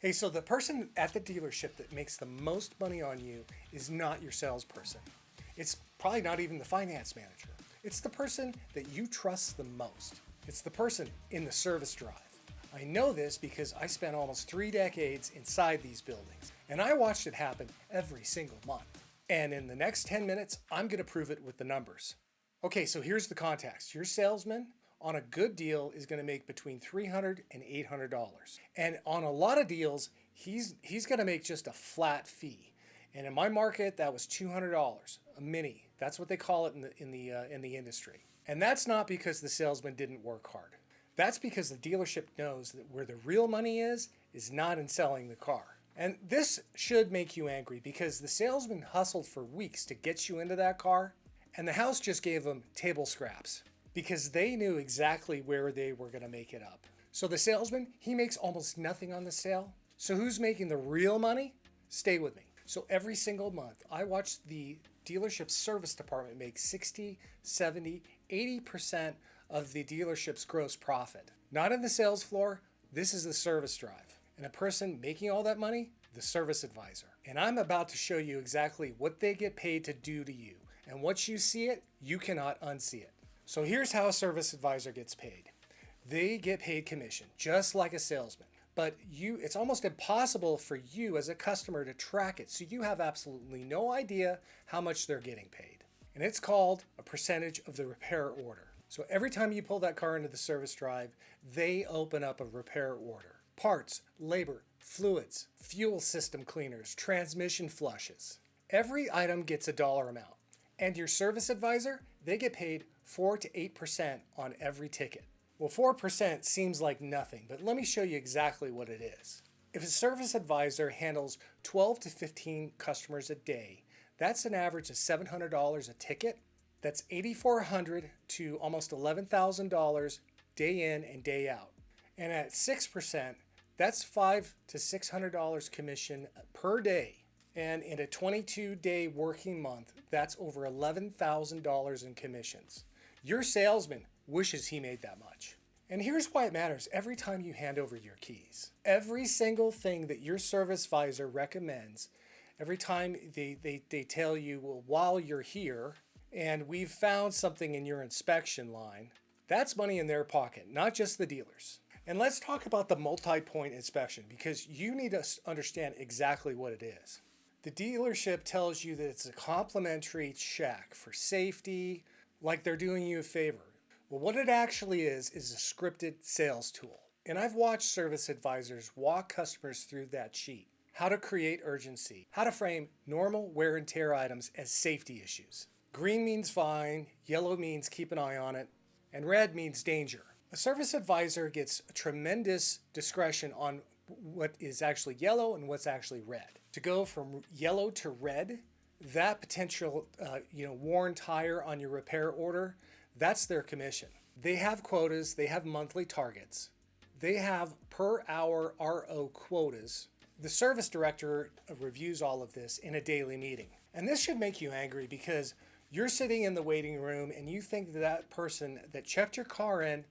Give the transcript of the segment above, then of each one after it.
Hey, so the person at the dealership that makes the most money on you is not your salesperson. It's probably not even the finance manager. It's the person that you trust the most. It's the person in the service drive. I know this because I spent almost 3 decades inside these buildings, and I watched it happen every single month. And in the next 10 minutes, I'm going to prove it with the numbers. Okay, so here's the context. Your salesman on a good deal is going to make between $300 and $800. And on a lot of deals, he's going to make just a flat fee. And in my market, that was $200, a mini. That's what they call it in the industry. And that's not because the salesman didn't work hard. That's because the dealership knows that where the real money is not in selling the car. And this should make you angry because the salesman hustled for weeks to get you into that car, and the house just gave them table scraps because they knew exactly where they were going to make it up. So the salesman, he makes almost nothing on the sale. So who's making the real money? Stay with me. So every single month, I watch the dealership service department make 60, 70, 80% of the dealership's gross profit. Not in the sales floor, this is the service drive. And a person making all that money, the service advisor. And I'm about to show you exactly what they get paid to do to you. And once you see it, you cannot unsee it. So here's how a service advisor gets paid. They get paid commission, just like a salesman. But it's almost impossible for you as a customer to track it, so you have absolutely no idea how much they're getting paid. And it's called a percentage of the repair order. So every time you pull that car into the service drive, they open up a repair order. Parts, labor, fluids, fuel system cleaners, transmission flushes. Every item gets a dollar amount. And your service advisor, they get paid 4 to 8% on every ticket. Well, 4% seems like nothing, but let me show you exactly what it is. If a service advisor handles 12 to 15 customers a day, that's an average of $700 a ticket. That's $8,400 to almost $11,000 day in and day out. And at 6%, that's $500 to $600 commission per day. And in a 22-day working month, that's over $11,000 in commissions. Your salesman wishes he made that much. And here's why it matters every time you hand over your keys. Every single thing that your service advisor recommends, every time they tell you, well, while you're here, and we've found something in your inspection line, that's money in their pocket, not just the dealers. And let's talk about the multi-point inspection because you need to understand exactly what it is. The dealership tells you that it's a complimentary check for safety, like they're doing you a favor. Well, what it actually is a scripted sales tool. And I've watched service advisors walk customers through that sheet. How to create urgency. How to frame normal wear and tear items as safety issues. Green means fine, yellow means keep an eye on it, and red means danger. A service advisor gets tremendous discretion on what is actually yellow and what's actually red. To go from yellow to red, that potential worn tire on your repair order, that's their commission. They have quotas, they have monthly targets. They have per hour RO quotas. The service director reviews all of this in a daily meeting. And this should make you angry because you're sitting in the waiting room and you think that person that checked your car in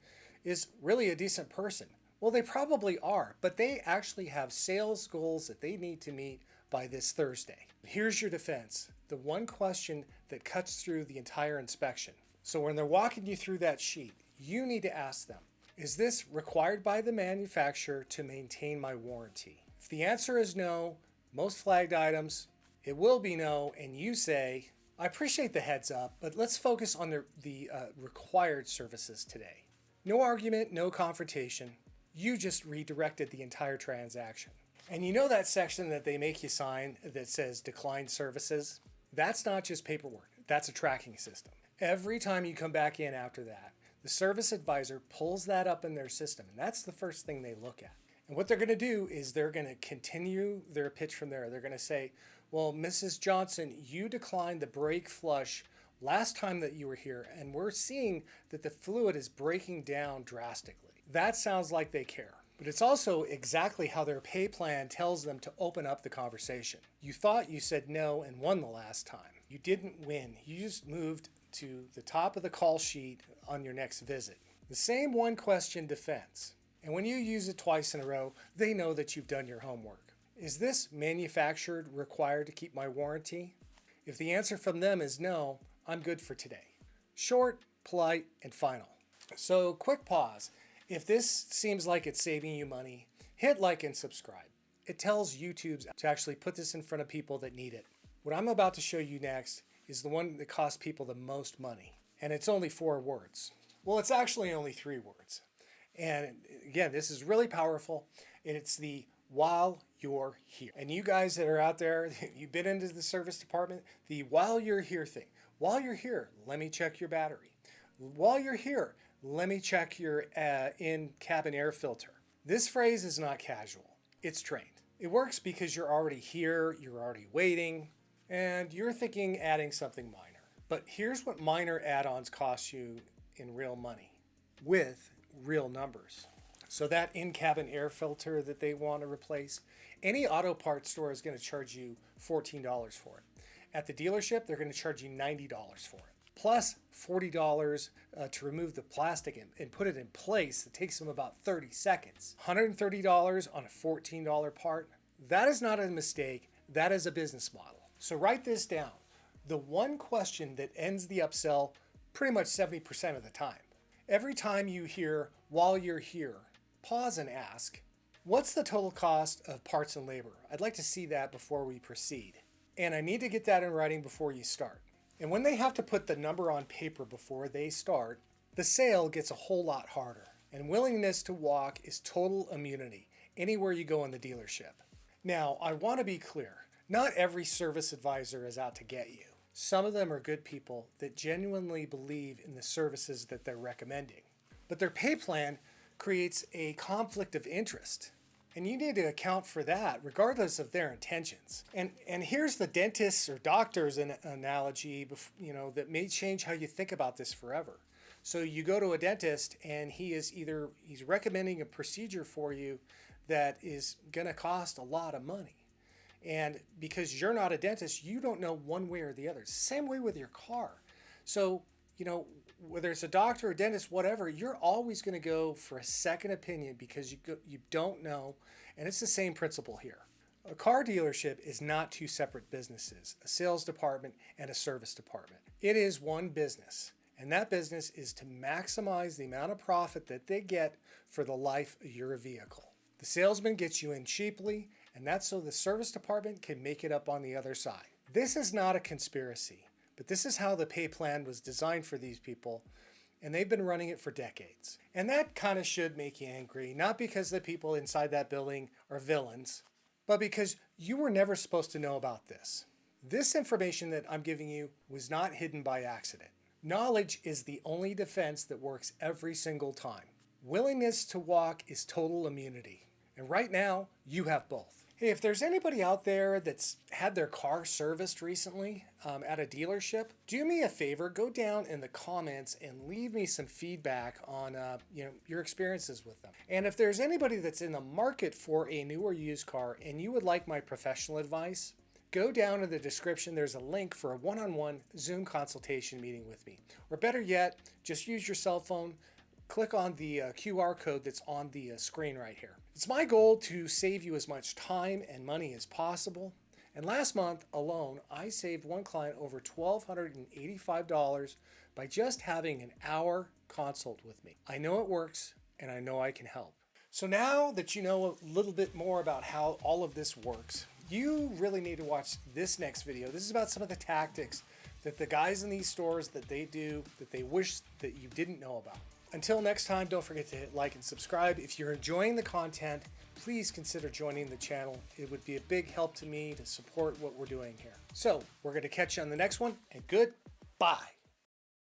is really a decent person. Well, they probably are, but they actually have sales goals that they need to meet by this Thursday. Here's your defense, the one question that cuts through the entire inspection. So when they're walking you through that sheet, you need to ask them, is this required by the manufacturer to maintain my warranty? If the answer is no, most flagged items, it will be no, and you say, I appreciate the heads up, but let's focus on the required services today. No argument, no confrontation. You just redirected the entire transaction. And you know that section that they make you sign that says declined services? That's not just paperwork, that's a tracking system. Every time you come back in after that, the service advisor pulls that up in their system, and that's the first thing they look at. And what they're going to do is they're going to continue their pitch from there. They're going to say, well, Mrs. Johnson, you declined the brake flush last time that you were here, and we're seeing that the fluid is breaking down drastically. That sounds like they care. But it's also exactly how their pay plan tells them to open up the conversation. You thought you said no and won the last time. You didn't win. You just moved to the top of the call sheet on your next visit. The same one question defense. And when you use it twice in a row, they know that you've done your homework. Is this manufactured required to keep my warranty? If the answer from them is no, I'm good for today. Short, polite, and final. So quick pause. If this seems like it's saving you money, hit like and subscribe. It tells YouTube to actually put this in front of people that need it. What I'm about to show you next is the one that costs people the most money. And it's only 4 words. Well, it's actually only 3 words. And again, this is really powerful. And it's the while you're here. And you guys that are out there, you've been into the service department, the while you're here thing. While you're here, let me check your battery. While you're here, let me check your in-cabin air filter. This phrase is not casual. It's trained. It works because you're already here, you're already waiting, and you're thinking adding something minor. But here's what minor add-ons cost you in real money with real numbers. So that in-cabin air filter that they want to replace, any auto parts store is going to charge you $14 for it. At the dealership, they're going to charge you $90 for it. Plus $40 to remove the plastic and put it in place. It takes them about 30 seconds. $130 on a $14 part. That is not a mistake. That is a business model. So write this down. The one question that ends the upsell pretty much 70% of the time. Every time you hear while you're here, pause and ask, what's the total cost of parts and labor? I'd like to see that before we proceed. And I need to get that in writing before you start. And when they have to put the number on paper before they start, the sale gets a whole lot harder. And willingness to walk is total immunity anywhere you go in the dealership. Now, I want to be clear. Not every service advisor is out to get you. Some of them are good people that genuinely believe in the services that they're recommending. But their pay plan creates a conflict of interest. And you need to account for that regardless of their intentions. And here's the dentist's or doctor's analogy, that may change how you think about this forever. So you go to a dentist and he's recommending a procedure for you that is going to cost a lot of money. And because you're not a dentist, you don't know one way or the other. Same way with your car. So, whether it's a doctor or dentist, whatever, you're always going to go for a second opinion because you don't know. And it's the same principle here. A car dealership is not 2 separate businesses, a sales department and a service department. It is one business. And that business is to maximize the amount of profit that they get for the life of your vehicle. The salesman gets you in cheaply, and that's so the service department can make it up on the other side. This is not a conspiracy. But this is how the pay plan was designed for these people, and they've been running it for decades. And that kind of should make you angry, not because the people inside that building are villains, but because you were never supposed to know about this. This information that I'm giving you was not hidden by accident. Knowledge is the only defense that works every single time. Willingness to walk is total immunity. And right now, you have both. Hey, if there's anybody out there that's had their car serviced recently at a dealership, do me a favor, go down in the comments and leave me some feedback on your experiences with them. And if there's anybody that's in the market for a new or used car and you would like my professional advice, go down in the description. There's a link for a one-on-one Zoom consultation meeting with me. Or better yet, just use your cell phone. Click on the QR code that's on the screen right here. It's my goal to save you as much time and money as possible. And last month alone, I saved one client over $1,285 by just having an hour consult with me. I know it works, and I know I can help. So now that you know a little bit more about how all of this works, you really need to watch this next video. This is about some of the tactics that the guys in these stores that they do that they wish that you didn't know about. Until next time, don't forget to hit like and subscribe. If you're enjoying the content, please consider joining the channel. It would be a big help to me to support what we're doing here. So we're going to catch you on the next one, and goodbye.